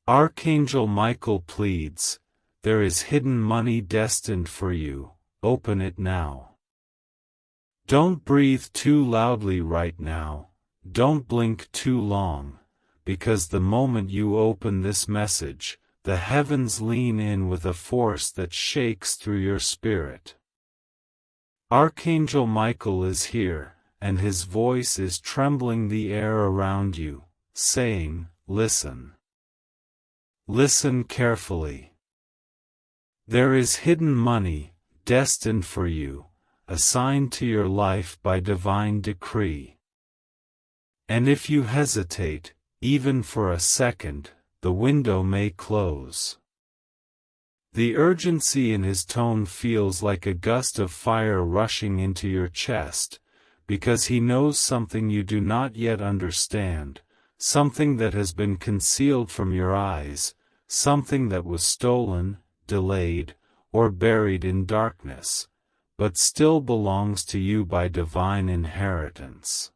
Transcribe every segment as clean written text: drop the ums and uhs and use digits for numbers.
Archangel Michael pleads, there is hidden money destined for you, open it now. Don't breathe too loudly right now, don't blink too long, because the moment you open this message, the heavens lean in with a force that shakes through your spirit. Archangel Michael is here, and his voice is trembling the air around you, saying, listen. Listen carefully. There is hidden money, destined for you, assigned to your life by divine decree. And if you hesitate, even for a second, the window may close. The urgency in his tone feels like a gust of fire rushing into your chest, because he knows something you do not yet understand, something that has been concealed from your eyes, something that was stolen, delayed, or buried in darkness, but still belongs to you by divine inheritance.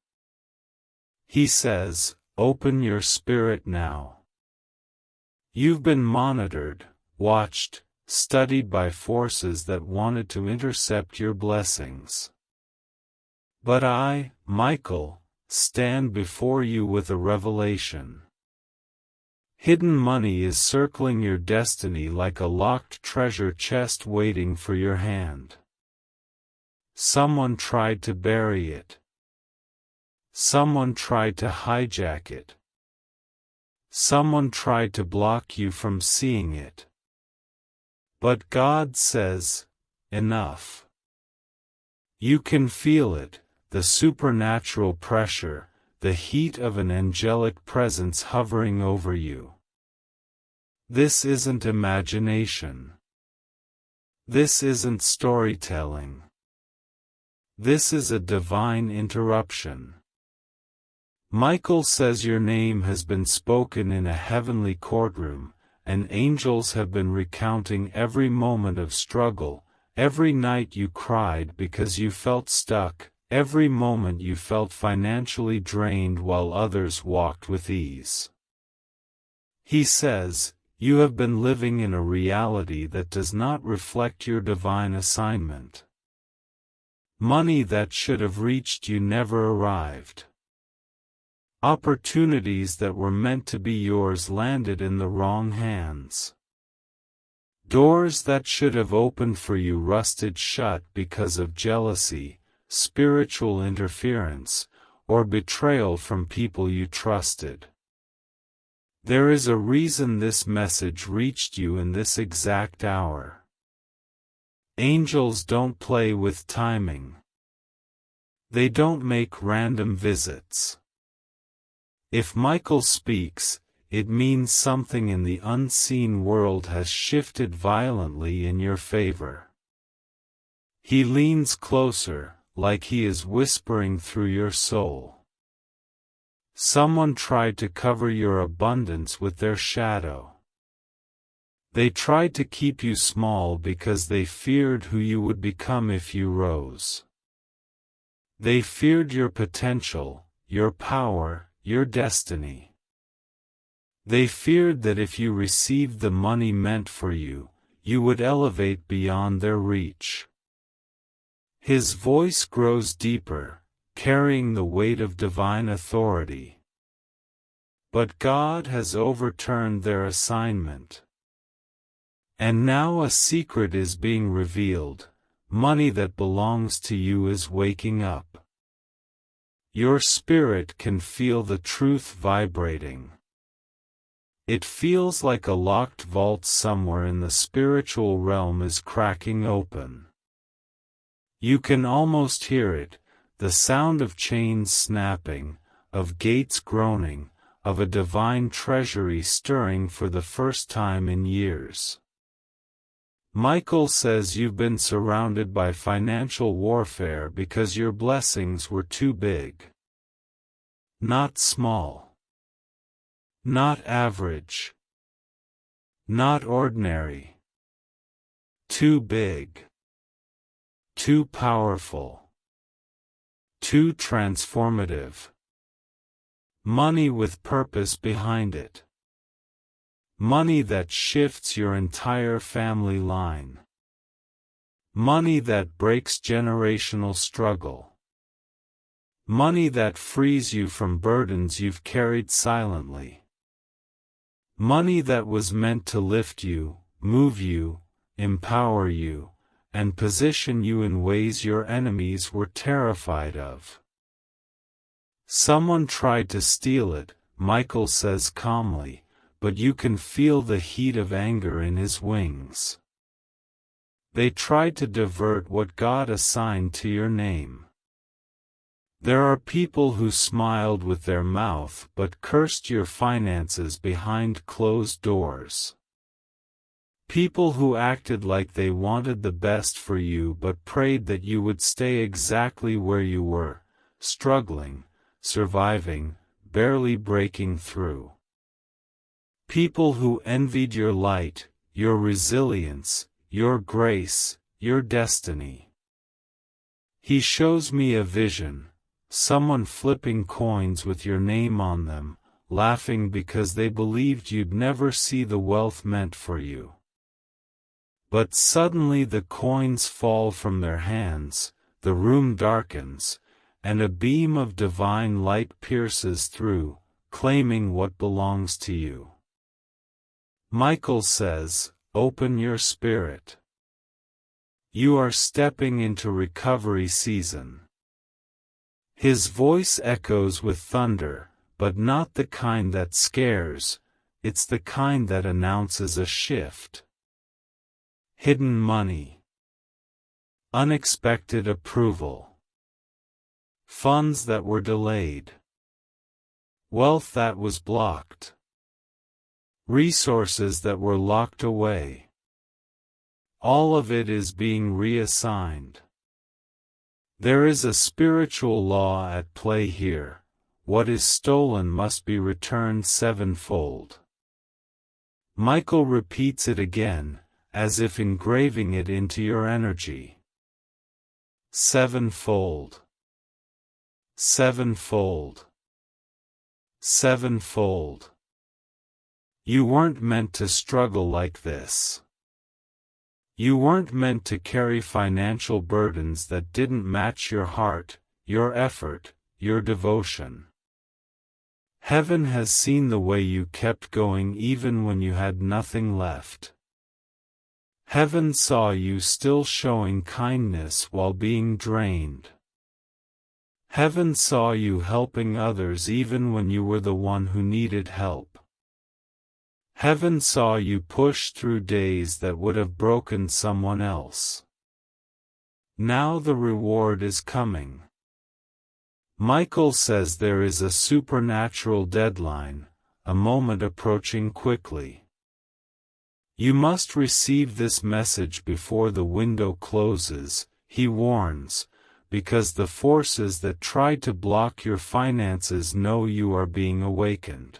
He says, open your spirit now. You've been monitored, watched, studied by forces that wanted to intercept your blessings. But I, Michael, stand before you with a revelation. Hidden money is circling your destiny like a locked treasure chest waiting for your hand. Someone tried to bury it. Someone tried to hijack it. Someone tried to block you from seeing it. But God says, enough. You can feel it, the supernatural pressure, the heat of an angelic presence hovering over you. This isn't imagination. This isn't storytelling. This is a divine interruption. Michael says your name has been spoken in a heavenly courtroom, and angels have been recounting every moment of struggle, every night you cried because you felt stuck, every moment you felt financially drained while others walked with ease. He says, you have been living in a reality that does not reflect your divine assignment. Money that should have reached you never arrived. Opportunities that were meant to be yours landed in the wrong hands. Doors that should have opened for you rusted shut because of jealousy, spiritual interference, or betrayal from people you trusted. There is a reason this message reached you in this exact hour. Angels don't play with timing. They don't make random visits. If Michael speaks, it means something in the unseen world has shifted violently in your favor. He leans closer, like he is whispering through your soul. Someone tried to cover your abundance with their shadow. They tried to keep you small because they feared who you would become if you rose. They feared your potential, your power, your destiny. They feared that if you received the money meant for you, you would elevate beyond their reach. His voice grows deeper, carrying the weight of divine authority. But God has overturned their assignment. And now a secret is being revealed. Money that belongs to you is waking up. Your spirit can feel the truth vibrating. It feels like a locked vault somewhere in the spiritual realm is cracking open. You can almost hear it, the sound of chains snapping, of gates groaning, of a divine treasury stirring for the first time in years. Michael says you've been surrounded by financial warfare because your blessings were too big. Not small. Not average. Not ordinary. Too big. Too powerful. Too transformative. Money with purpose behind it. Money that shifts your entire family line. Money that breaks generational struggle. Money that frees you from burdens you've carried silently. Money that was meant to lift you, move you, empower you, and position you in ways your enemies were terrified of. Someone tried to steal it, Michael says calmly, but you can feel the heat of anger in his wings. They tried to divert what God assigned to your name. There are people who smiled with their mouth but cursed your finances behind closed doors. People who acted like they wanted the best for you but prayed that you would stay exactly where you were, struggling, surviving, barely breaking through. People who envied your light, your resilience, your grace, your destiny. He shows me a vision, someone flipping coins with your name on them, laughing because they believed you'd never see the wealth meant for you. But suddenly the coins fall from their hands, the room darkens, and a beam of divine light pierces through, claiming what belongs to you. Michael says, "Open your spirit. You are stepping into recovery season." His voice echoes with thunder, but not the kind that scares, it's the kind that announces a shift. Hidden money. Unexpected approval. Funds that were delayed. Wealth that was blocked. Resources that were locked away. All of it is being reassigned. There is a spiritual law at play here. What is stolen must be returned sevenfold. Michael repeats it again, as if engraving it into your energy. Sevenfold. Sevenfold. Sevenfold. You weren't meant to struggle like this. You weren't meant to carry financial burdens that didn't match your heart, your effort, your devotion. Heaven has seen the way you kept going even when you had nothing left. Heaven saw you still showing kindness while being drained. Heaven saw you helping others even when you were the one who needed help. Heaven saw you push through days that would have broken someone else. Now the reward is coming. Michael says there is a supernatural deadline, a moment approaching quickly. You must receive this message before the window closes, he warns, because the forces that tried to block your finances know you are being awakened.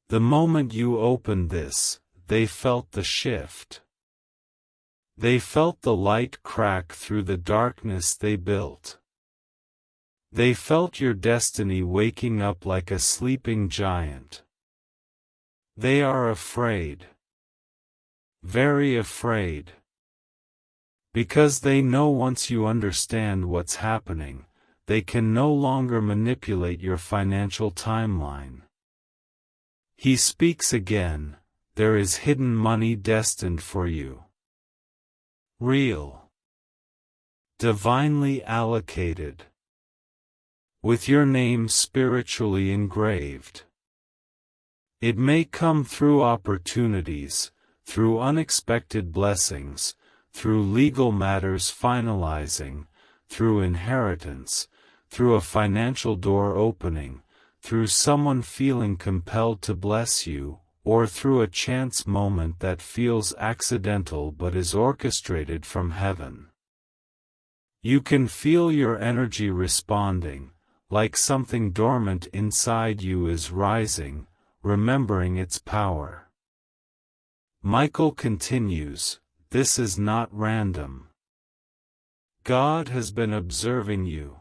The moment you opened this, they felt the shift. They felt the light crack through the darkness they built. They felt your destiny waking up like a sleeping giant. They are afraid. Very afraid. Because they know once you understand what's happening, they can no longer manipulate your financial timeline. He speaks again, there is hidden money destined for you. Real. Divinely allocated. With your name spiritually engraved. It may come through opportunities, through unexpected blessings, through legal matters finalizing, through inheritance, through a financial door opening, through someone feeling compelled to bless you, or through a chance moment that feels accidental but is orchestrated from heaven. You can feel your energy responding, like something dormant inside you is rising, remembering its power. Michael continues, this is not random. God has been observing you.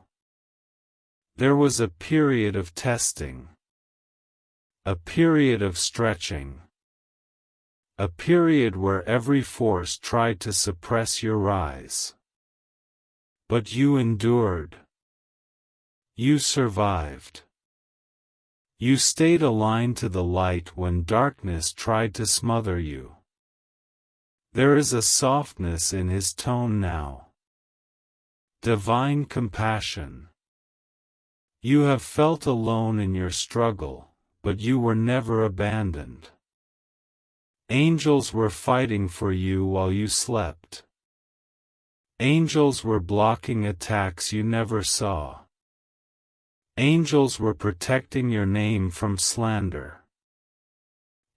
There was a period of testing. A period of stretching. A period where every force tried to suppress your rise. But you endured. You survived. You stayed aligned to the light when darkness tried to smother you. There is a softness in his tone now. Divine compassion. You have felt alone in your struggle, but you were never abandoned. Angels were fighting for you while you slept. Angels were blocking attacks you never saw. Angels were protecting your name from slander.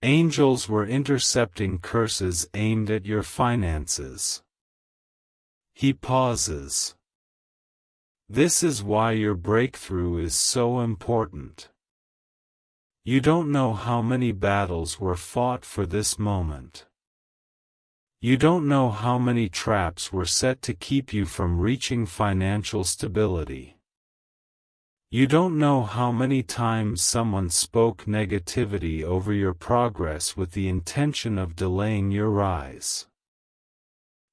Angels were intercepting curses aimed at your finances. He pauses. This is why your breakthrough is so important. You don't know how many battles were fought for this moment. You don't know how many traps were set to keep you from reaching financial stability. You don't know how many times someone spoke negativity over your progress with the intention of delaying your rise.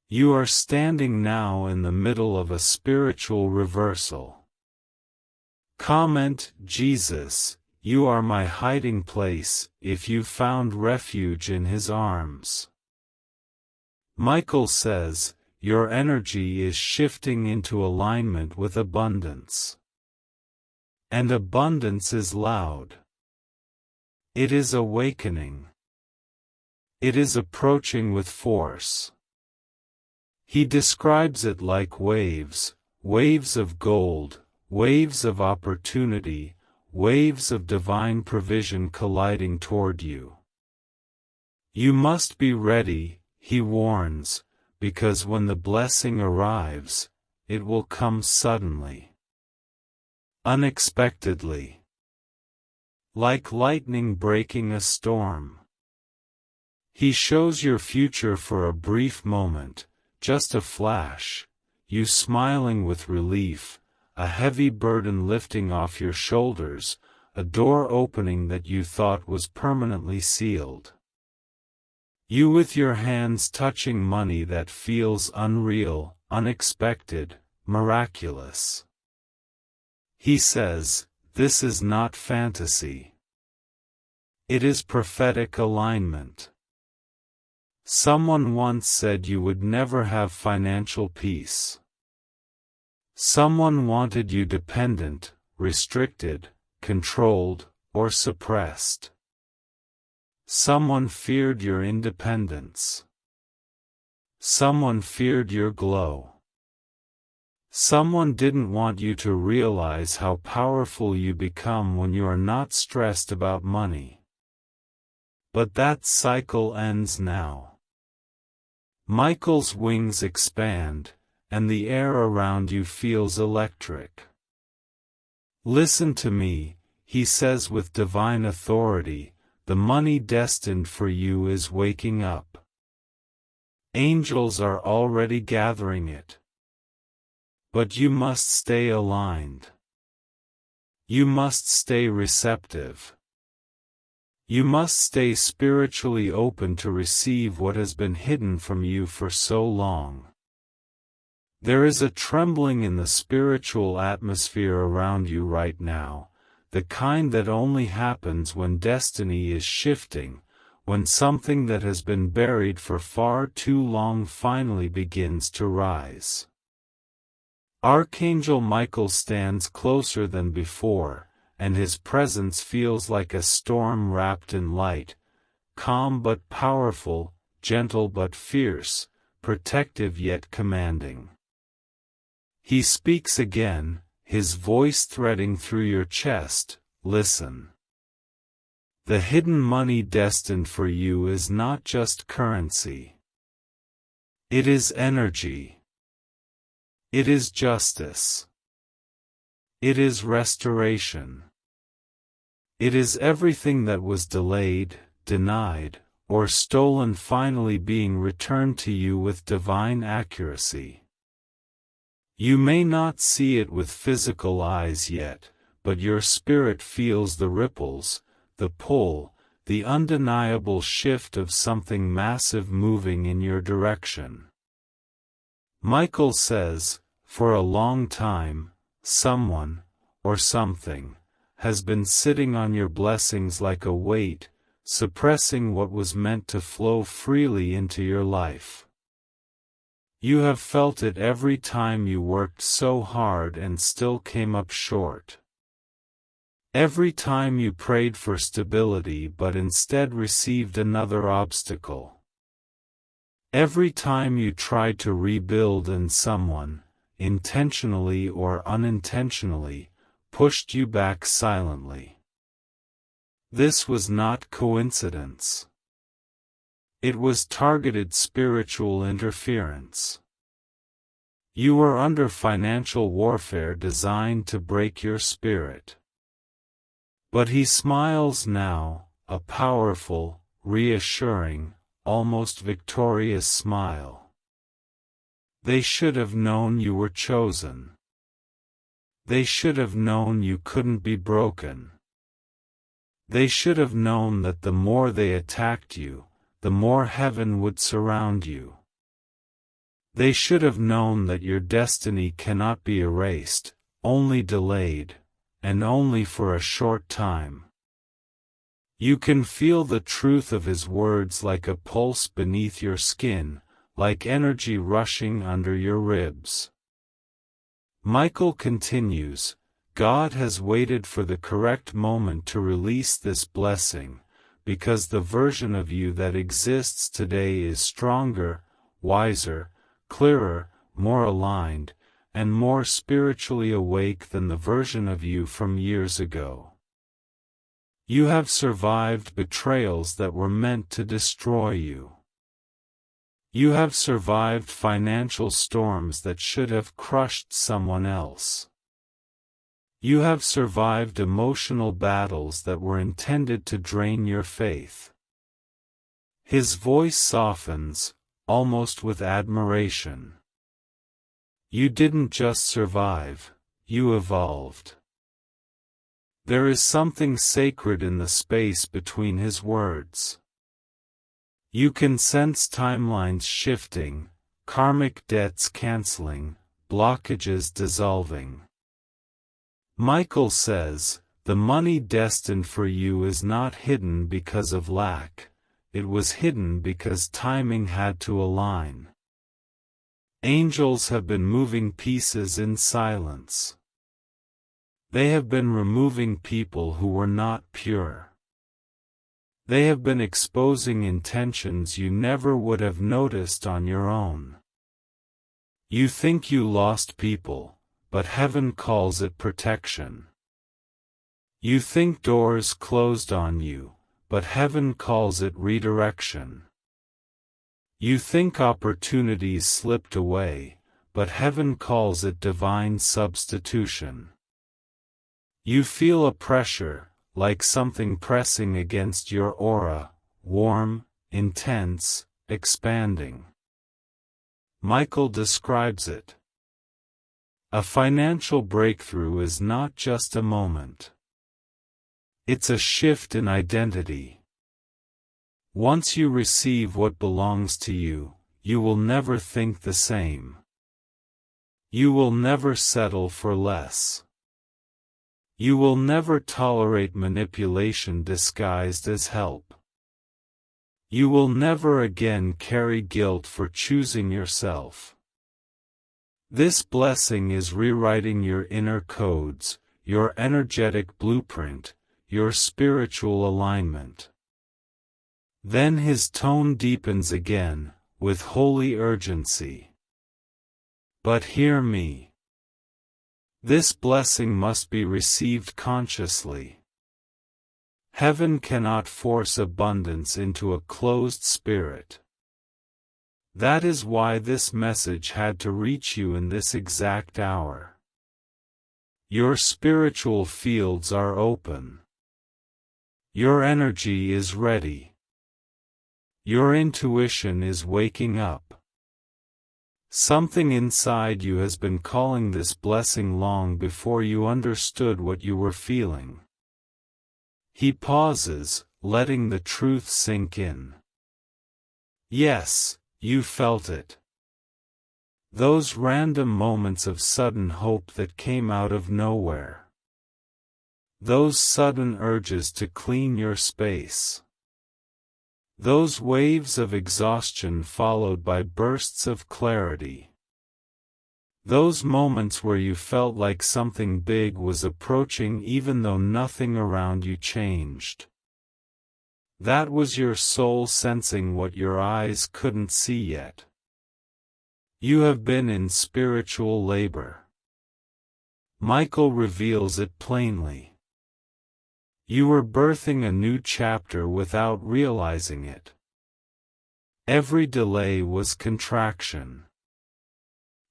You are standing now in the middle of a spiritual reversal. Comment, Jesus, you are my hiding place, if you found refuge in his arms. Michael says, your energy is shifting into alignment with abundance. And abundance is loud. It is awakening. It is approaching with force. He describes it like waves, waves of gold, waves of opportunity, waves of divine provision colliding toward you. You must be ready, he warns, because when the blessing arrives, it will come suddenly. Unexpectedly. Like lightning breaking a storm. He shows your future for a brief moment, just a flash, you smiling with relief, a heavy burden lifting off your shoulders, a door opening that you thought was permanently sealed. You with your hands touching money that feels unreal, unexpected, miraculous. He says, this is not fantasy. It is prophetic alignment. Someone once said you would never have financial peace. Someone wanted you dependent, restricted, controlled, or suppressed. Someone feared your independence. Someone feared your glow. Someone didn't want you to realize how powerful you become when you are not stressed about money. But that cycle ends now. Michael's wings expand, and the air around you feels electric. Listen to me, he says with divine authority, the money destined for you is waking up. Angels are already gathering it. But you must stay aligned. You must stay receptive. You must stay spiritually open to receive what has been hidden from you for so long. There is a trembling in the spiritual atmosphere around you right now, the kind that only happens when destiny is shifting, when something that has been buried for far too long finally begins to rise. Archangel Michael stands closer than before, and his presence feels like a storm wrapped in light, calm but powerful, gentle but fierce, protective yet commanding. He speaks again, his voice threading through your chest, listen. The hidden money destined for you is not just currency. It is energy. It is justice. It is restoration. It is everything that was delayed, denied, or stolen finally being returned to you with divine accuracy. You may not see it with physical eyes yet, but your spirit feels the ripples, the pull, the undeniable shift of something massive moving in your direction. Michael says, for a long time, someone, or something, has been sitting on your blessings like a weight, suppressing what was meant to flow freely into your life. You have felt it every time you worked so hard and still came up short. Every time you prayed for stability but instead received another obstacle. Every time you tried to rebuild and someone, intentionally or unintentionally, pushed you back silently. This was not coincidence. It was targeted spiritual interference. You were under financial warfare designed to break your spirit. But he smiles now, a powerful, reassuring, almost victorious smile. They should have known you were chosen. They should have known you couldn't be broken. They should have known that the more they attacked you, the more heaven would surround you. They should have known that your destiny cannot be erased, only delayed, and only for a short time. You can feel the truth of his words like a pulse beneath your skin, like energy rushing under your ribs. Michael continues, God has waited for the correct moment to release this blessing, because the version of you that exists today is stronger, wiser, clearer, more aligned, and more spiritually awake than the version of you from years ago. You have survived betrayals that were meant to destroy you. You have survived financial storms that should have crushed someone else. You have survived emotional battles that were intended to drain your faith. His voice softens, almost with admiration. You didn't just survive, you evolved. There is something sacred in the space between his words. You can sense timelines shifting, karmic debts canceling, blockages dissolving. Michael says, the money destined for you is not hidden because of lack, it was hidden because timing had to align. Angels have been moving pieces in silence. They have been removing people who were not pure. They have been exposing intentions you never would have noticed on your own. You think you lost people, but heaven calls it protection. You think doors closed on you, but heaven calls it redirection. You think opportunities slipped away, but heaven calls it divine substitution. You feel a pressure, like something pressing against your aura, warm, intense, expanding. Michael describes it. A financial breakthrough is not just a moment. It's a shift in identity. Once you receive what belongs to you, you will never think the same. You will never settle for less. You will never tolerate manipulation disguised as help. You will never again carry guilt for choosing yourself. This blessing is rewriting your inner codes, your energetic blueprint, your spiritual alignment. Then his tone deepens again, with holy urgency. But hear me. This blessing must be received consciously. Heaven cannot force abundance into a closed spirit. That is why this message had to reach you in this exact hour. Your spiritual fields are open. Your energy is ready. Your intuition is waking up. Something inside you has been calling this blessing long before you understood what you were feeling. He pauses, letting the truth sink in. Yes, you felt it. Those random moments of sudden hope that came out of nowhere. Those sudden urges to clean your space. Those waves of exhaustion followed by bursts of clarity. Those moments where you felt like something big was approaching even though nothing around you changed. That was your soul sensing what your eyes couldn't see yet. You have been in spiritual labor. Michael reveals it plainly. You were birthing a new chapter without realizing it. Every delay was contraction.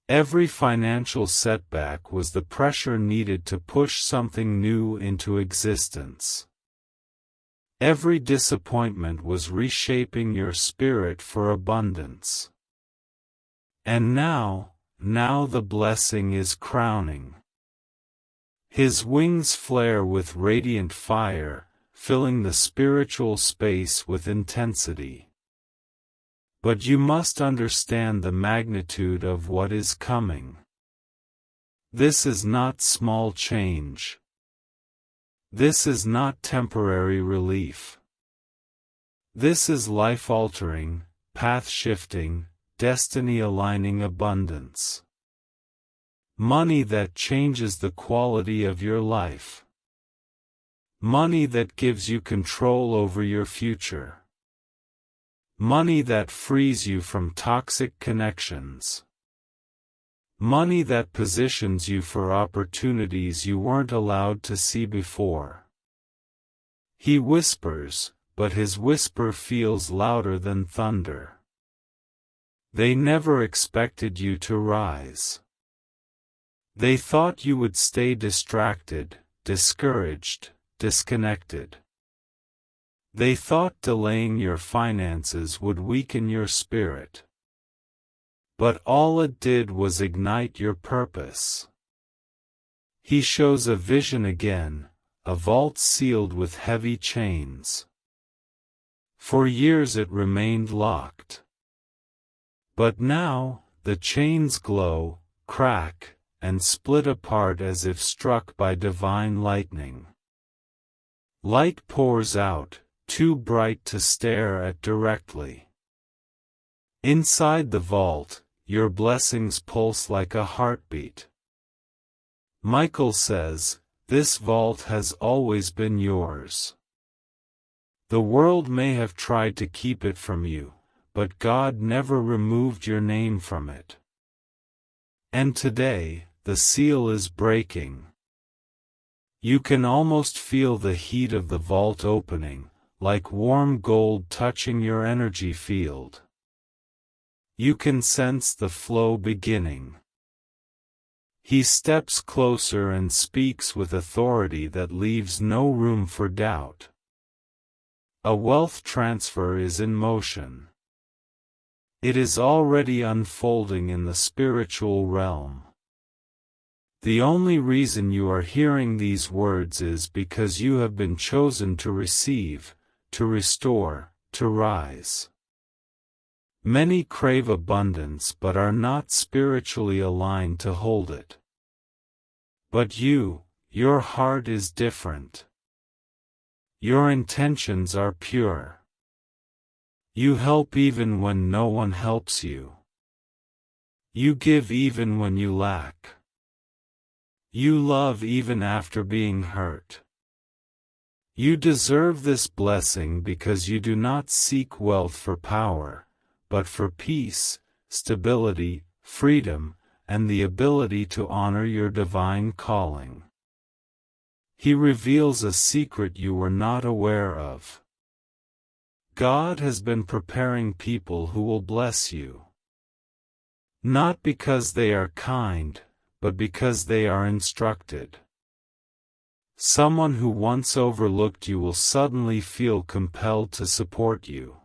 Every financial setback was the pressure needed to push something new into existence. Every disappointment was reshaping your spirit for abundance. And now the blessing is crowning. His wings flare with radiant fire, filling the spiritual space with intensity. But you must understand the magnitude of what is coming. This is not small change. This is not temporary relief. This is life-altering, path-shifting, destiny-aligning abundance. Money that changes the quality of your life. Money that gives you control over your future. Money that frees you from toxic connections. Money that positions you for opportunities you weren't allowed to see before. He whispers, but his whisper feels louder than thunder. They never expected you to rise. They thought you would stay distracted, discouraged, disconnected. They thought delaying your finances would weaken your spirit. But all it did was ignite your purpose. He shows a vision again, a vault sealed with heavy chains. For years it remained locked. But now, the chains glow, crack, and split apart as if struck by divine lightning. Light pours out, too bright to stare at directly. Inside the vault, your blessings pulse like a heartbeat. Michael says, this vault has always been yours. The world may have tried to keep it from you, but God never removed your name from it. And today, the seal is breaking. You can almost feel the heat of the vault opening, like warm gold touching your energy field. You can sense the flow beginning. He steps closer and speaks with authority that leaves no room for doubt. A wealth transfer is in motion. It is already unfolding in the spiritual realm. The only reason you are hearing these words is because you have been chosen to receive, to restore, to rise. Many crave abundance but are not spiritually aligned to hold it. But your heart is different. Your intentions are pure. You help even when no one helps you. You give even when you lack. You love even after being hurt. You deserve this blessing because you do not seek wealth for power, but for peace, stability, freedom, and the ability to honor your divine calling. He reveals a secret you were not aware of. God has been preparing people who will bless you. Not because they are kind, but because they are instructed. Someone who once overlooked you will suddenly feel compelled to support you.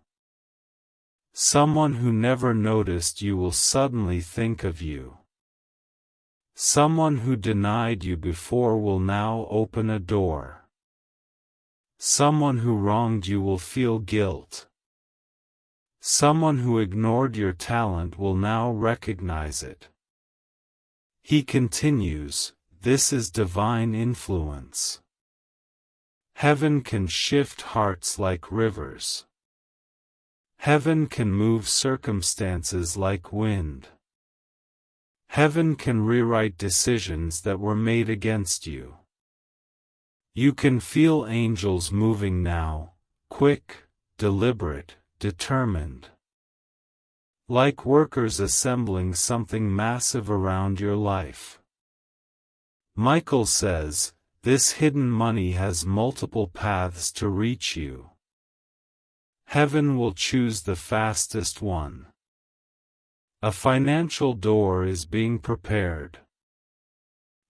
Someone who never noticed you will suddenly think of you. Someone who denied you before will now open a door. Someone who wronged you will feel guilt. Someone who ignored your talent will now recognize it. He continues, this is divine influence. Heaven can shift hearts like rivers. Heaven can move circumstances like wind. Heaven can rewrite decisions that were made against you. You can feel angels moving now, quick, deliberate, determined. Like workers assembling something massive around your life. Michael says, this hidden money has multiple paths to reach you. Heaven will choose the fastest one. A financial door is being prepared.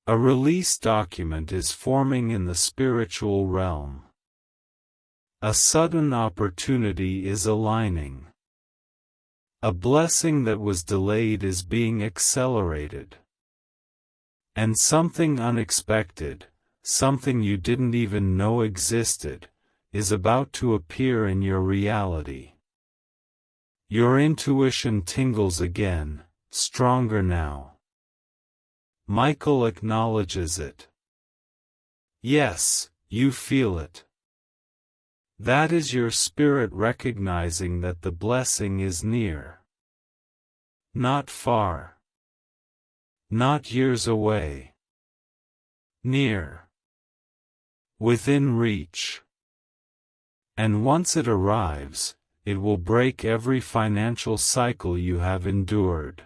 A release document is forming in the spiritual realm. A sudden opportunity is aligning. A blessing that was delayed is being accelerated. And something unexpected, something you didn't even know existed, is about to appear in your reality. Your intuition tingles again, stronger now. Michael acknowledges it. Yes, you feel it. That is your spirit recognizing that the blessing is near. Not far. Not years away. Near. Within reach. And once it arrives, it will break every financial cycle you have endured.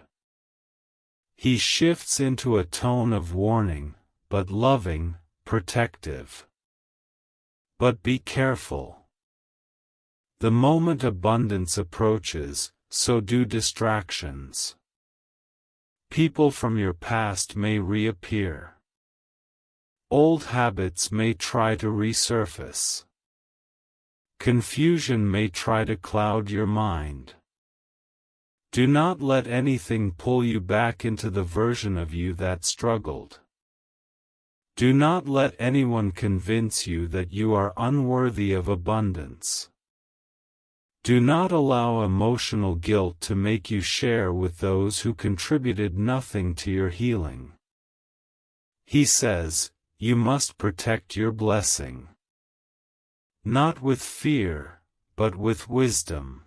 He shifts into a tone of warning, but loving, protective. But be careful. The moment abundance approaches, so do distractions. People from your past may reappear. Old habits may try to resurface. Confusion may try to cloud your mind. Do not let anything pull you back into the version of you that struggled. Do not let anyone convince you that you are unworthy of abundance. Do not allow emotional guilt to make you share with those who contributed nothing to your healing. He says, you must protect your blessing. Not with fear, but with wisdom.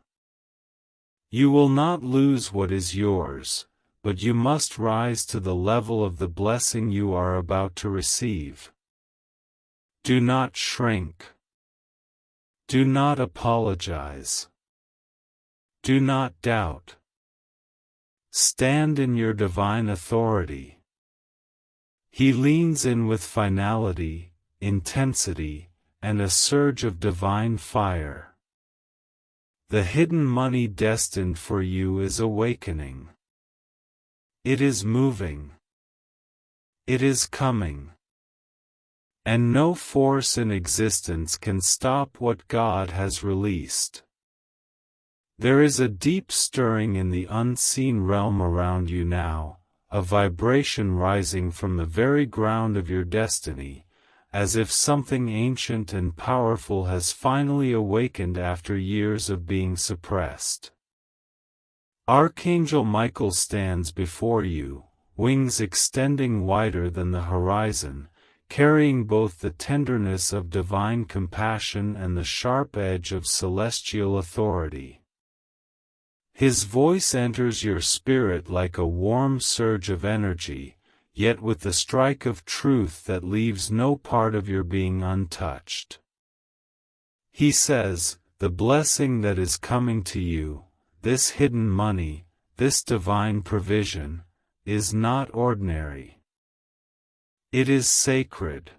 You will not lose what is yours, but you must rise to the level of the blessing you are about to receive. Do not shrink. Do not apologize. Do not doubt. Stand in your divine authority. He leans in with finality, intensity, and a surge of divine fire. The hidden money destined for you is awakening. It is moving. It is coming. And no force in existence can stop what God has released. There is a deep stirring in the unseen realm around you now, a vibration rising from the very ground of your destiny, as if something ancient and powerful has finally awakened after years of being suppressed. Archangel Michael stands before you, wings extending wider than the horizon, carrying both the tenderness of divine compassion and the sharp edge of celestial authority. His voice enters your spirit like a warm surge of energy, yet with the strike of truth that leaves no part of your being untouched. He says, the blessing that is coming to you, this hidden money, this divine provision, is not ordinary. It is sacred.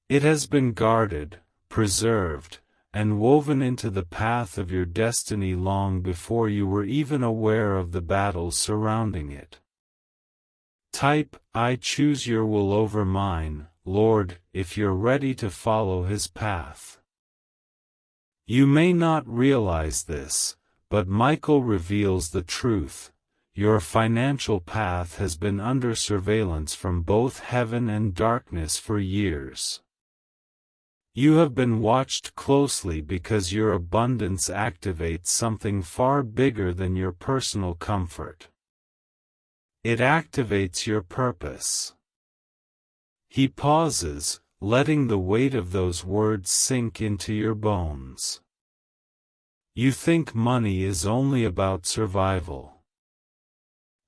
It has been guarded, preserved, and woven into the path of your destiny long before you were even aware of the battles surrounding it. Type, I choose your will over mine, Lord, if you're ready to follow His path. You may not realize this, but Michael reveals the truth. Your financial path has been under surveillance from both heaven and darkness for years. You have been watched closely because your abundance activates something far bigger than your personal comfort. It activates your purpose. He pauses, letting the weight of those words sink into your bones. You think money is only about survival.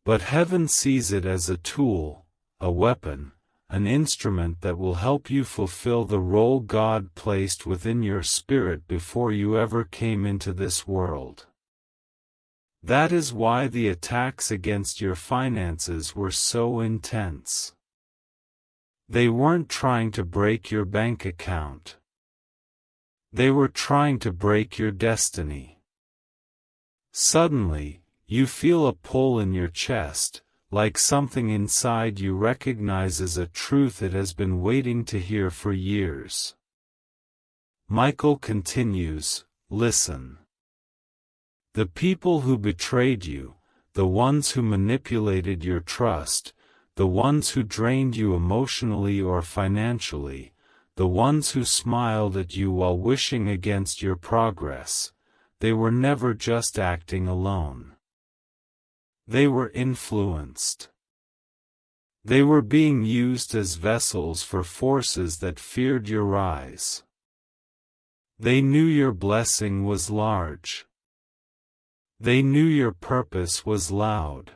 But heaven sees it as a tool, a weapon, an instrument that will help you fulfill the role God placed within your spirit before you ever came into this world. That is why the attacks against your finances were so intense. They weren't trying to break your bank account. They were trying to break your destiny. Suddenly, you feel a pull in your chest, like something inside you recognizes a truth it has been waiting to hear for years. Michael continues, listen. The people who betrayed you, the ones who manipulated your trust, the ones who drained you emotionally or financially, the ones who smiled at you while wishing against your progress, they were never just acting alone. They were influenced. They were being used as vessels for forces that feared your rise. They knew your blessing was large. They knew your purpose was loud.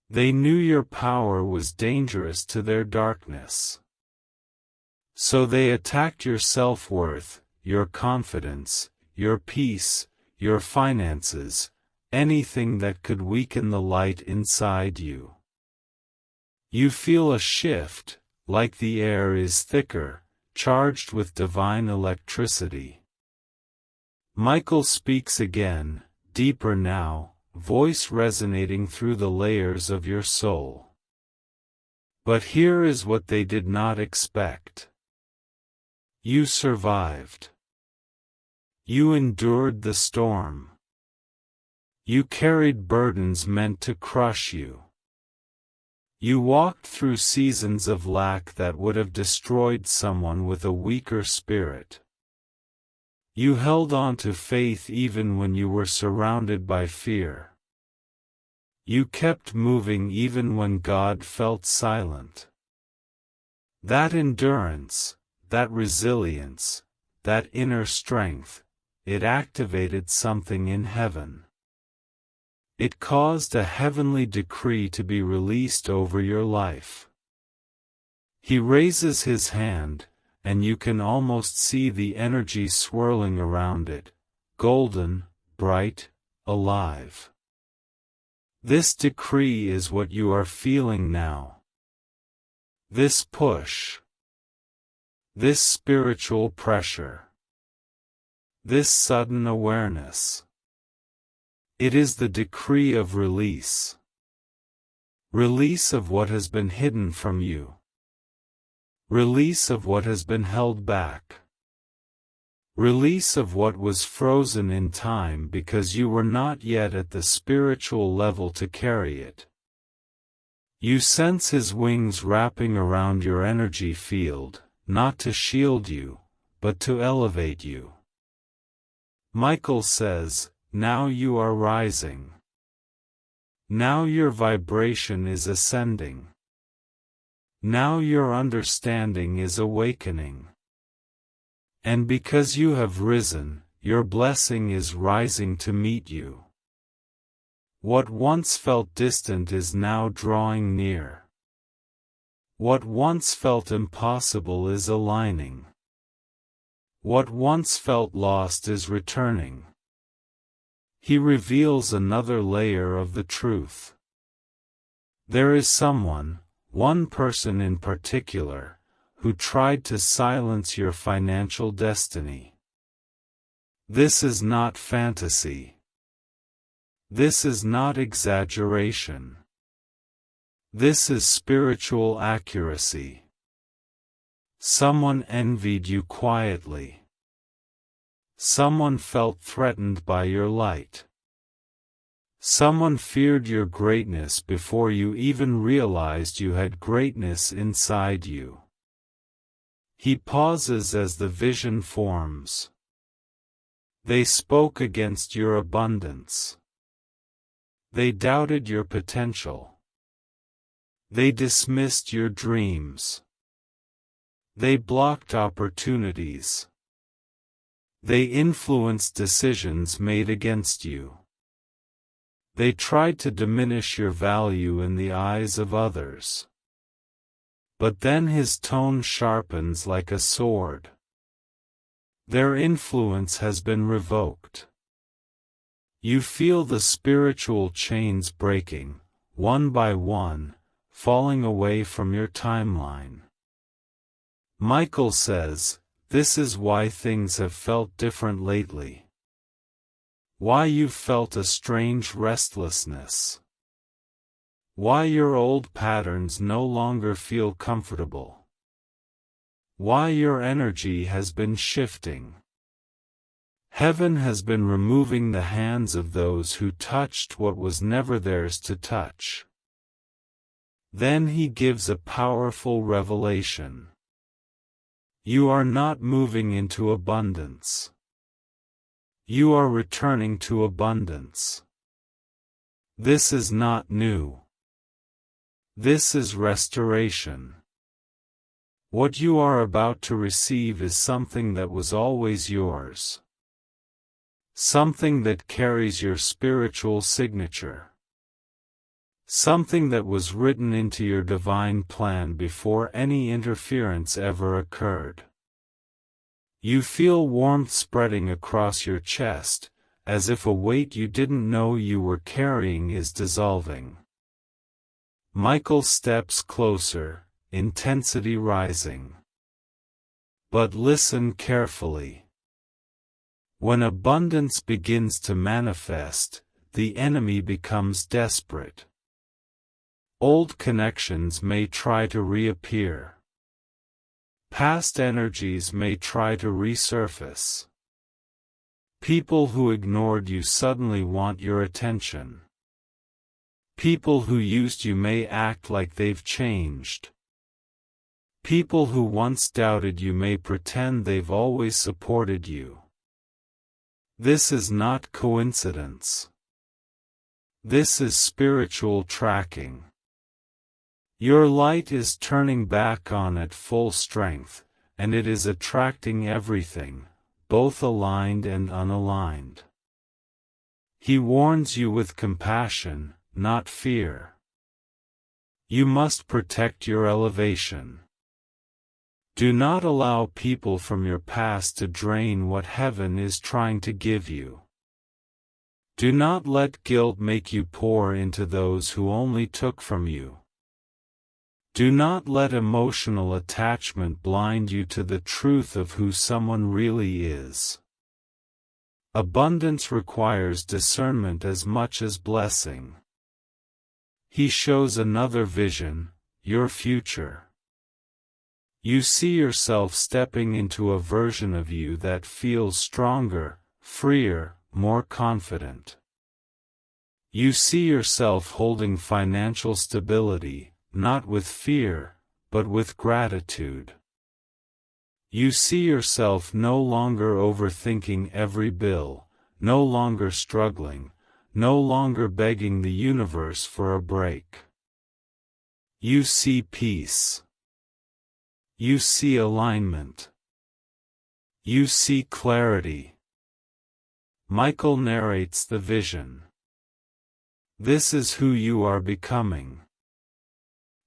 They knew your power was dangerous to their darkness. So they attacked your self-worth, your confidence, your peace, your finances, anything that could weaken the light inside you. You feel a shift, like the air is thicker, charged with divine electricity. Michael speaks again, deeper now, voice resonating through the layers of your soul. But here is what they did not expect. You survived. You endured the storm. You carried burdens meant to crush you. You walked through seasons of lack that would have destroyed someone with a weaker spirit. You held on to faith even when you were surrounded by fear. You kept moving even when God felt silent. That endurance, that resilience, that inner strength, it activated something in heaven. It caused a heavenly decree to be released over your life. He raises his hand, and you can almost see the energy swirling around it, golden, bright, alive. This decree is what you are feeling now. This push. This spiritual pressure. This sudden awareness. It is the decree of release. Release of what has been hidden from you. Release of what has been held back. Release of what was frozen in time because you were not yet at the spiritual level to carry it. You sense his wings wrapping around your energy field, not to shield you, but to elevate you. Michael says, now you are rising. Now your vibration is ascending. Now your understanding is awakening. And because you have risen, your blessing is rising to meet you. What once felt distant is now drawing near. What once felt impossible is aligning. What once felt lost is returning. He reveals another layer of the truth. There is someone, one person in particular, who tried to silence your financial destiny. This is not fantasy. This is not exaggeration. This is spiritual accuracy. Someone envied you quietly. Someone felt threatened by your light. Someone feared your greatness before you even realized you had greatness inside you. He pauses as the vision forms. They spoke against your abundance. They doubted your potential. They dismissed your dreams. They blocked opportunities. They influenced decisions made against you. They tried to diminish your value in the eyes of others. But then his tone sharpens like a sword. Their influence has been revoked. You feel the spiritual chains breaking, one by one, falling away from your timeline. Michael says, this is why things have felt different lately. Why you've felt a strange restlessness. Why your old patterns no longer feel comfortable. Why your energy has been shifting. Heaven has been removing the hands of those who touched what was never theirs to touch. Then he gives a powerful revelation. You are not moving into abundance. You are returning to abundance. This is not new. This is restoration. What you are about to receive is something that was always yours. Something that carries your spiritual signature. Something that was written into your divine plan before any interference ever occurred. You feel warmth spreading across your chest, as if a weight you didn't know you were carrying is dissolving. Michael steps closer, intensity rising. But listen carefully. When abundance begins to manifest, the enemy becomes desperate. Old connections may try to reappear. Past energies may try to resurface. People who ignored you suddenly want your attention. People who used you may act like they've changed. People who once doubted you may pretend they've always supported you. This is not coincidence. This is spiritual tracking. Your light is turning back on at full strength, and it is attracting everything, both aligned and unaligned. He warns you with compassion, not fear. You must protect your elevation. Do not allow people from your past to drain what heaven is trying to give you. Do not let guilt make you pour into those who only took from you. Do not let emotional attachment blind you to the truth of who someone really is. Abundance requires discernment as much as blessing. He shows another vision, your future. You see yourself stepping into a version of you that feels stronger, freer, more confident. You see yourself holding financial stability, not with fear, but with gratitude. You see yourself no longer overthinking every bill, no longer struggling, no longer begging the universe for a break. You see peace. You see alignment. You see clarity. Michael narrates the vision. This is who you are becoming.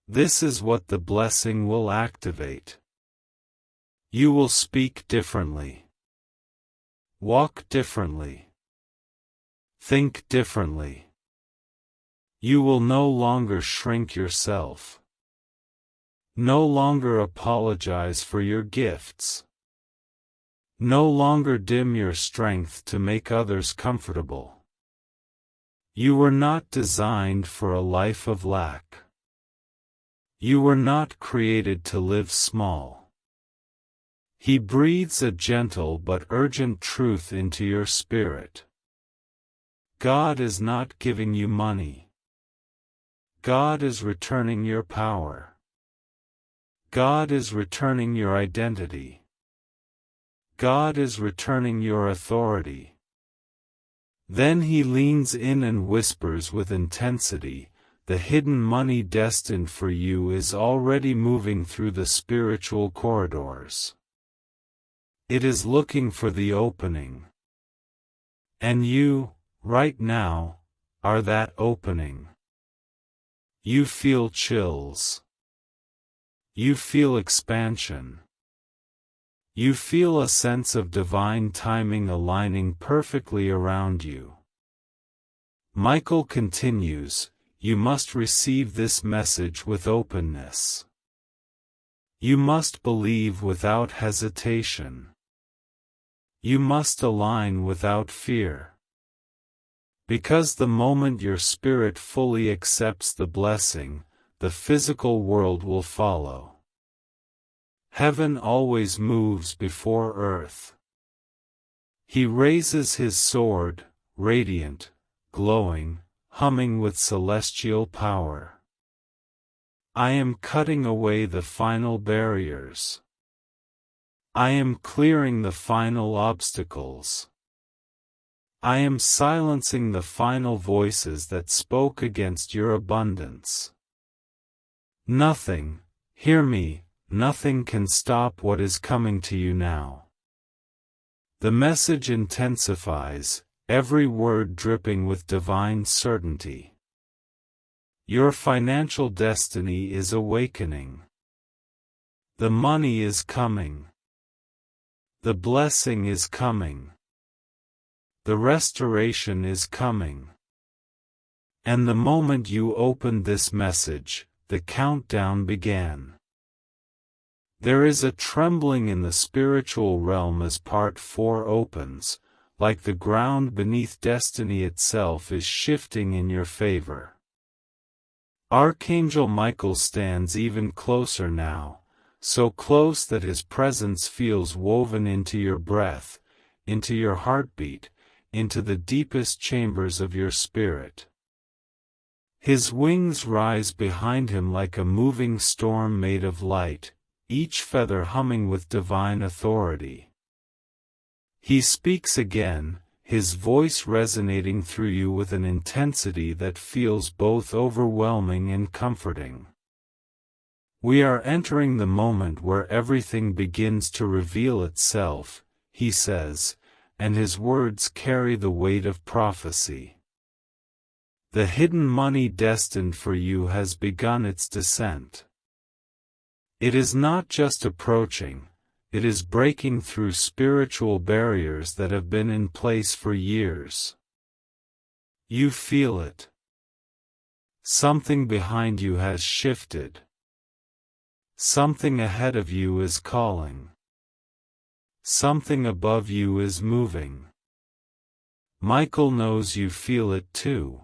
This is what the blessing will activate. You will speak differently. Walk differently. Think differently. You will no longer shrink yourself. No longer apologize for your gifts. No longer dim your strength to make others comfortable. You were not designed for a life of lack. You were not created to live small. He breathes a gentle but urgent truth into your spirit. God is not giving you money. God is returning your power. God is returning your identity. God is returning your authority. Then he leans in and whispers with intensity, the hidden money destined for you is already moving through the spiritual corridors. It is looking for the opening. And you, right now, are that opening. You feel chills. You feel expansion. You feel a sense of divine timing aligning perfectly around you. Michael continues, you must receive this message with openness. You must believe without hesitation. You must align without fear. Because the moment your spirit fully accepts the blessing, the physical world will follow. Heaven always moves before earth. He raises his sword, radiant, glowing, humming with celestial power. I am cutting away the final barriers. I am clearing the final obstacles. I am silencing the final voices that spoke against your abundance. Nothing, hear me, nothing can stop what is coming to you now. The message intensifies, every word dripping with divine certainty. Your financial destiny is awakening. The money is coming. The blessing is coming. The restoration is coming. And the moment you opened this message, the countdown began. There is a trembling in the spiritual realm as part 4 opens, like the ground beneath destiny itself is shifting in your favor. Archangel Michael stands even closer now, so close that his presence feels woven into your breath, into your heartbeat, into the deepest chambers of your spirit. His wings rise behind him like a moving storm made of light, each feather humming with divine authority. He speaks again, his voice resonating through you with an intensity that feels both overwhelming and comforting. We are entering the moment where everything begins to reveal itself, he says, and his words carry the weight of prophecy. The hidden money destined for you has begun its descent. It is not just approaching, it is breaking through spiritual barriers that have been in place for years. You feel it. Something behind you has shifted. Something ahead of you is calling. Something above you is moving. Michael knows you feel it too.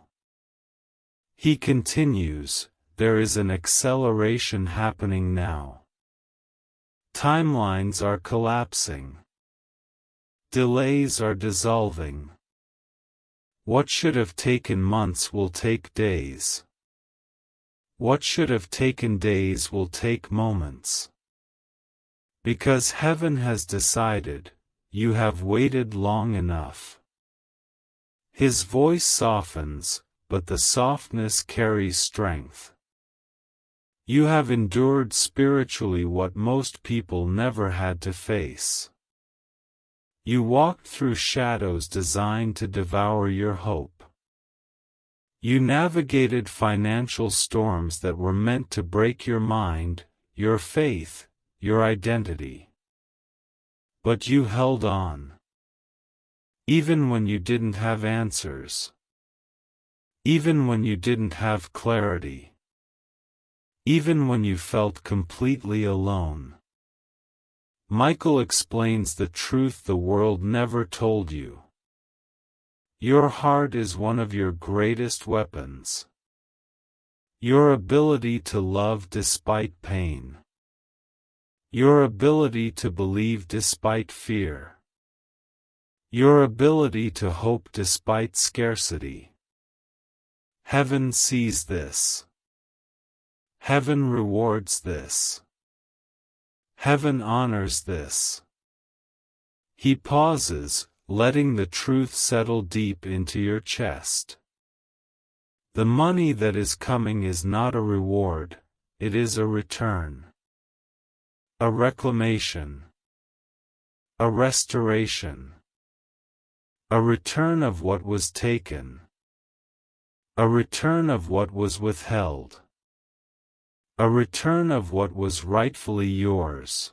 He continues, there is an acceleration happening now. Timelines are collapsing. Delays are dissolving. What should have taken months will take days. What should have taken days will take moments. Because heaven has decided, you have waited long enough. His voice softens, but the softness carries strength. You have endured spiritually what most people never had to face. You walked through shadows designed to devour your hope. You navigated financial storms that were meant to break your mind, your faith, your identity. But you held on. Even when you didn't have answers. Even when you didn't have clarity. Even when you felt completely alone. Michael explains the truth the world never told you. Your heart is one of your greatest weapons. Your ability to love despite pain. Your ability to believe despite fear. Your ability to hope despite scarcity. Heaven sees this. Heaven rewards this. Heaven honors this. He pauses, letting the truth settle deep into your chest. The money that is coming is not a reward, it is a return. A reclamation. A restoration. A return of what was taken. A return of what was withheld. A return of what was rightfully yours.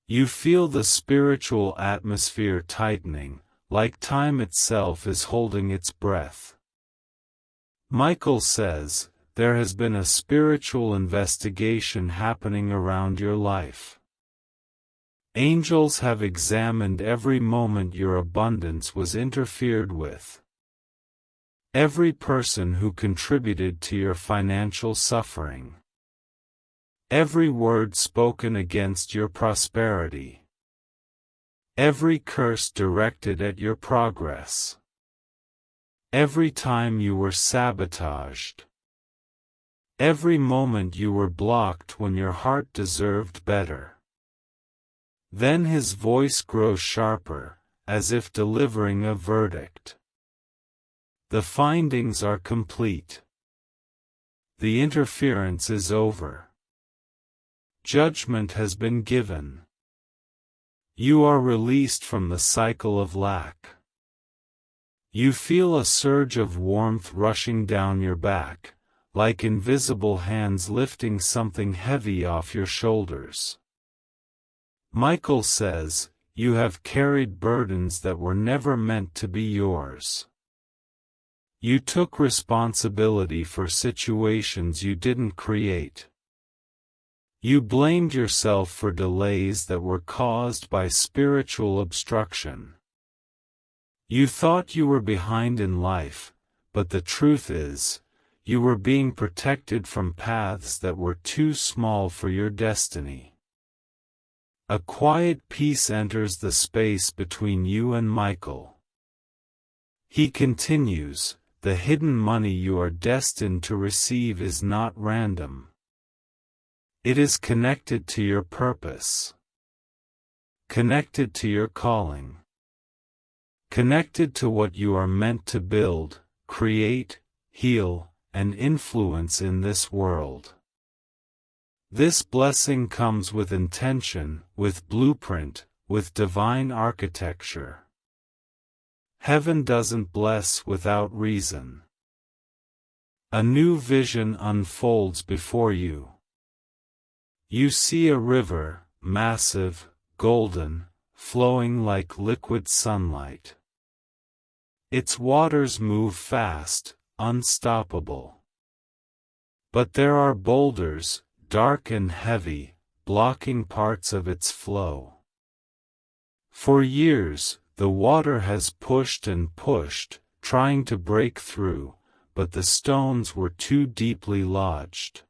You feel the spiritual atmosphere tightening, like time itself is holding its breath. Michael says, there has been a spiritual investigation happening around your life. Angels have examined every moment your abundance was interfered with. Every person who contributed to your financial suffering. Every word spoken against your prosperity. Every curse directed at your progress. Every time you were sabotaged. Every moment you were blocked when your heart deserved better. Then his voice grows sharper, as if delivering a verdict. The findings are complete. The interference is over. Judgment has been given. You are released from the cycle of lack. You feel a surge of warmth rushing down your back, like invisible hands lifting something heavy off your shoulders. Michael says, you have carried burdens that were never meant to be yours. You took responsibility for situations you didn't create. You blamed yourself for delays that were caused by spiritual obstruction. You thought you were behind in life, but the truth is, you were being protected from paths that were too small for your destiny. A quiet peace enters the space between you and Michael. He continues, the hidden money you are destined to receive is not random. It is connected to your purpose. Connected to your calling. Connected to what you are meant to build, create, heal, and influence in this world. This blessing comes with intention, with blueprint, with divine architecture. Heaven doesn't bless without reason. A new vision unfolds before you. You see a river, massive, golden, flowing like liquid sunlight. Its waters move fast, unstoppable. But there are boulders, dark and heavy, blocking parts of its flow. For years, the water has pushed and pushed, trying to break through, but the stones were too deeply lodged.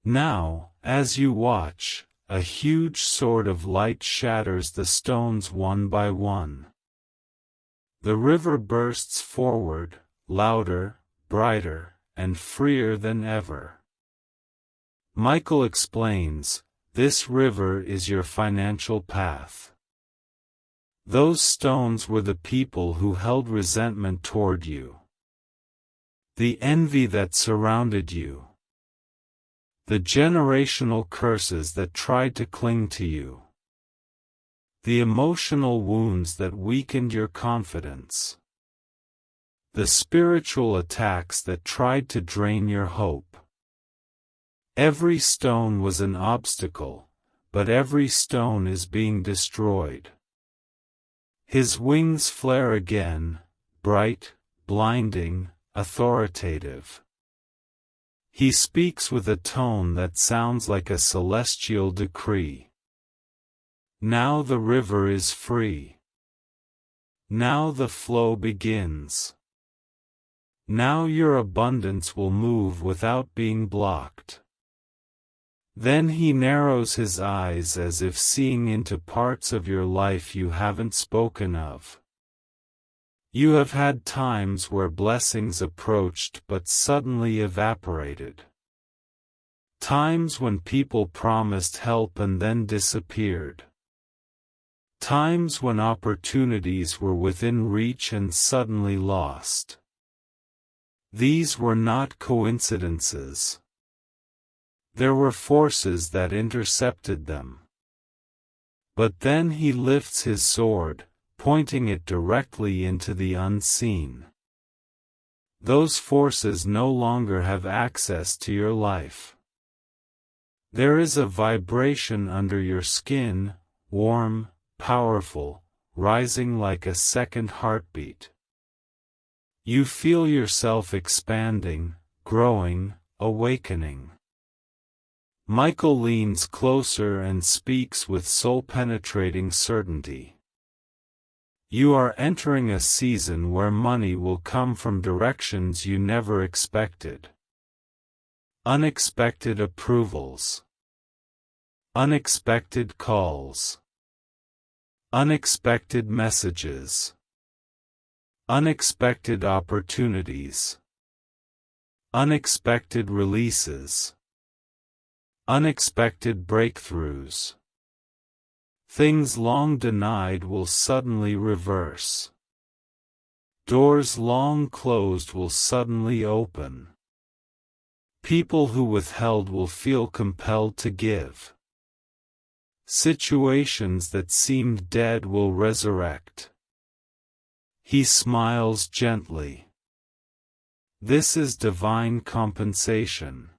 Now, as you watch, a huge sword of light shatters the stones one by one. The river bursts forward, louder, brighter, and freer than ever. Michael explains, this river is your financial path. Those stones were the people who held resentment toward you. The envy that surrounded you. The generational curses that tried to cling to you. The emotional wounds that weakened your confidence. The spiritual attacks that tried to drain your hope. Every stone was an obstacle, but every stone is being destroyed. His wings flare again, bright, blinding, authoritative. He speaks with a tone that sounds like a celestial decree. Now the river is free. Now the flow begins. Now your abundance will move without being blocked. Then he narrows his eyes as if seeing into parts of your life you haven't spoken of. You have had times where blessings approached but suddenly evaporated. Times when people promised help and then disappeared. Times when opportunities were within reach and suddenly lost. These were not coincidences. There were forces that intercepted them. But then he lifts his sword, pointing it directly into the unseen. Those forces no longer have access to your life. There is a vibration under your skin, warm, powerful, rising like a second heartbeat. You feel yourself expanding, growing, awakening. Michael leans closer and speaks with soul-penetrating certainty. You are entering a season where money will come from directions you never expected. Unexpected approvals. Unexpected calls. Unexpected messages. Unexpected opportunities. Unexpected releases. Unexpected breakthroughs. Things long denied will suddenly reverse. Doors long closed will suddenly open. People who withheld will feel compelled to give. Situations that seemed dead will resurrect. He smiles gently. This is divine compensation.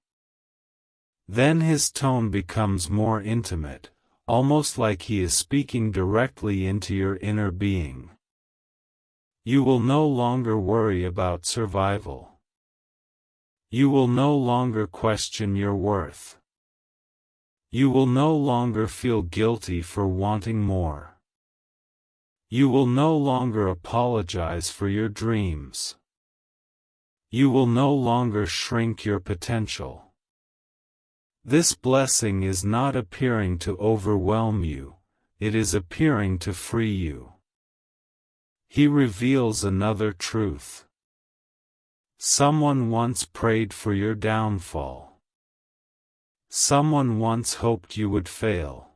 Then his tone becomes more intimate, almost like he is speaking directly into your inner being. You will no longer worry about survival. You will no longer question your worth. You will no longer feel guilty for wanting more. You will no longer apologize for your dreams. You will no longer shrink your potential. This blessing is not appearing to overwhelm you, it is appearing to free you. He reveals another truth. Someone once prayed for your downfall. Someone once hoped you would fail.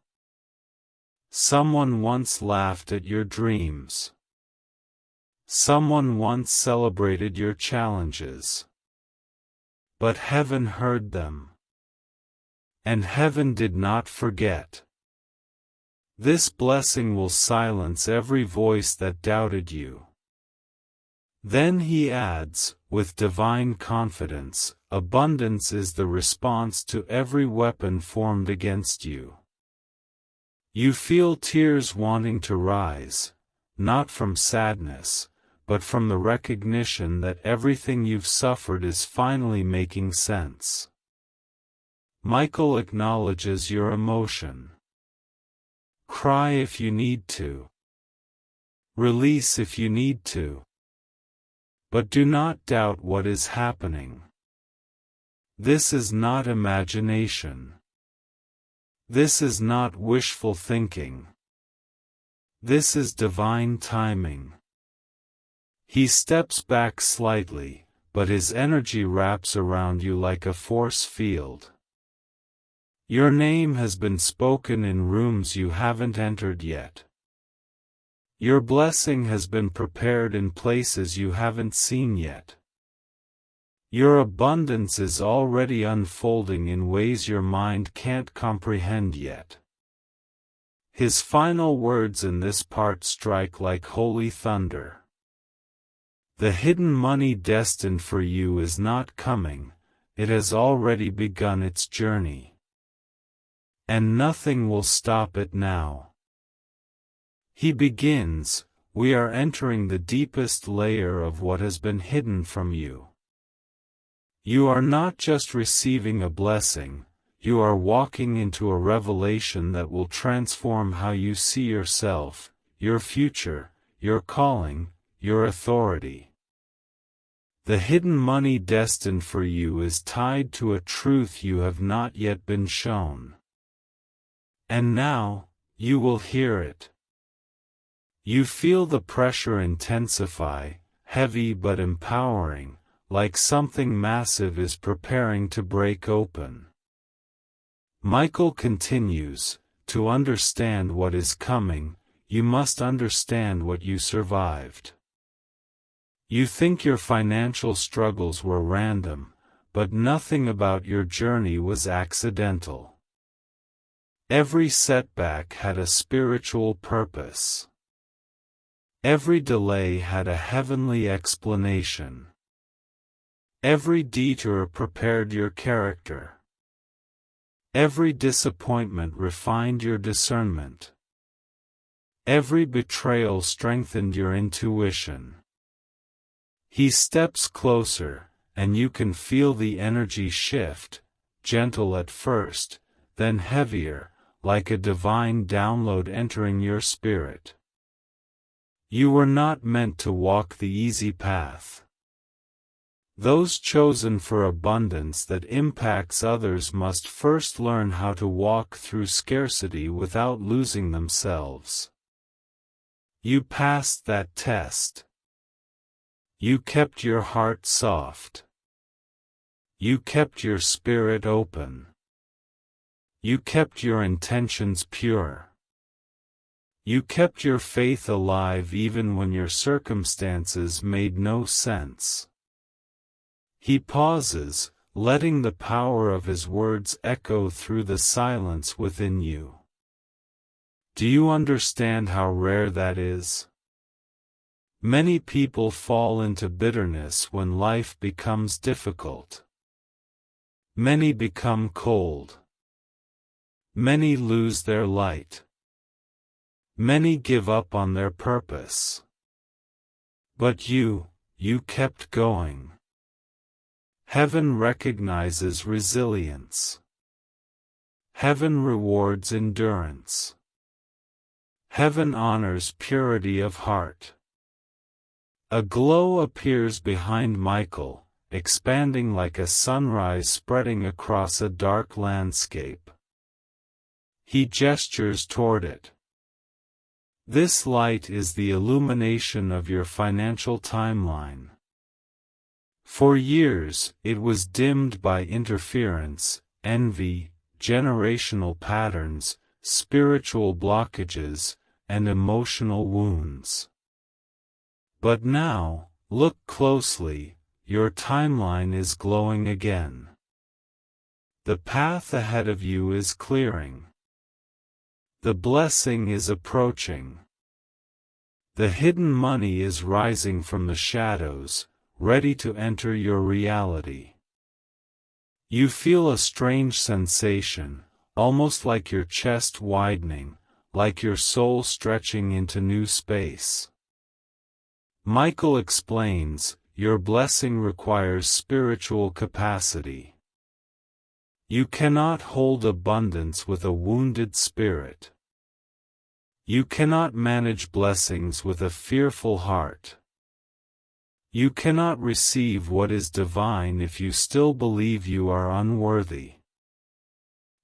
Someone once laughed at your dreams. Someone once celebrated your challenges. But heaven heard them. And heaven did not forget. This blessing will silence every voice that doubted you. Then he adds, with divine confidence, abundance is the response to every weapon formed against you. You feel tears wanting to rise, not from sadness, but from the recognition that everything you've suffered is finally making sense. Michael acknowledges your emotion. Cry if you need to. Release if you need to. But do not doubt what is happening. This is not imagination. This is not wishful thinking. This is divine timing. He steps back slightly, but his energy wraps around you like a force field. Your name has been spoken in rooms you haven't entered yet. Your blessing has been prepared in places you haven't seen yet. Your abundance is already unfolding in ways your mind can't comprehend yet. His final words in this part strike like holy thunder. The hidden money destined for you is not coming, it has already begun its journey. And nothing will stop it now. He begins, we are entering the deepest layer of what has been hidden from you. You are not just receiving a blessing, you are walking into a revelation that will transform how you see yourself, your future, your calling, your authority. The hidden money destined for you is tied to a truth you have not yet been shown. And now, you will hear it. You feel the pressure intensify, heavy but empowering, like something massive is preparing to break open. Michael continues, to understand what is coming, you must understand what you survived. You think your financial struggles were random, but nothing about your journey was accidental. Every setback had a spiritual purpose. Every delay had a heavenly explanation. Every detour prepared your character. Every disappointment refined your discernment. Every betrayal strengthened your intuition. He steps closer, and you can feel the energy shift, gentle at first, then heavier, like a divine download entering your spirit. You were not meant to walk the easy path. Those chosen for abundance that impacts others must first learn how to walk through scarcity without losing themselves. You passed that test. You kept your heart soft. You kept your spirit open. You kept your intentions pure. You kept your faith alive even when your circumstances made no sense. He pauses, letting the power of his words echo through the silence within you. Do you understand how rare that is? Many people fall into bitterness when life becomes difficult. Many become cold. Many lose their light. Many give up on their purpose. But you kept going. Heaven recognizes resilience. Heaven rewards endurance. Heaven honors purity of heart. A glow appears behind Michael, expanding like a sunrise spreading across a dark landscape. He gestures toward it. This light is the illumination of your financial timeline. For years, it was dimmed by interference, envy, generational patterns, spiritual blockages, and emotional wounds. But now, look closely, your timeline is glowing again. The path ahead of you is clearing. The blessing is approaching. The hidden money is rising from the shadows, ready to enter your reality. You feel a strange sensation, almost like your chest widening, like your soul stretching into new space. Michael explains, your blessing requires spiritual capacity. You cannot hold abundance with a wounded spirit. You cannot manage blessings with a fearful heart. You cannot receive what is divine if you still believe you are unworthy.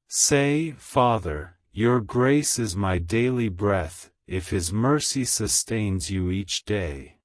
Say, Father, your grace is my daily breath, if His mercy sustains you each day.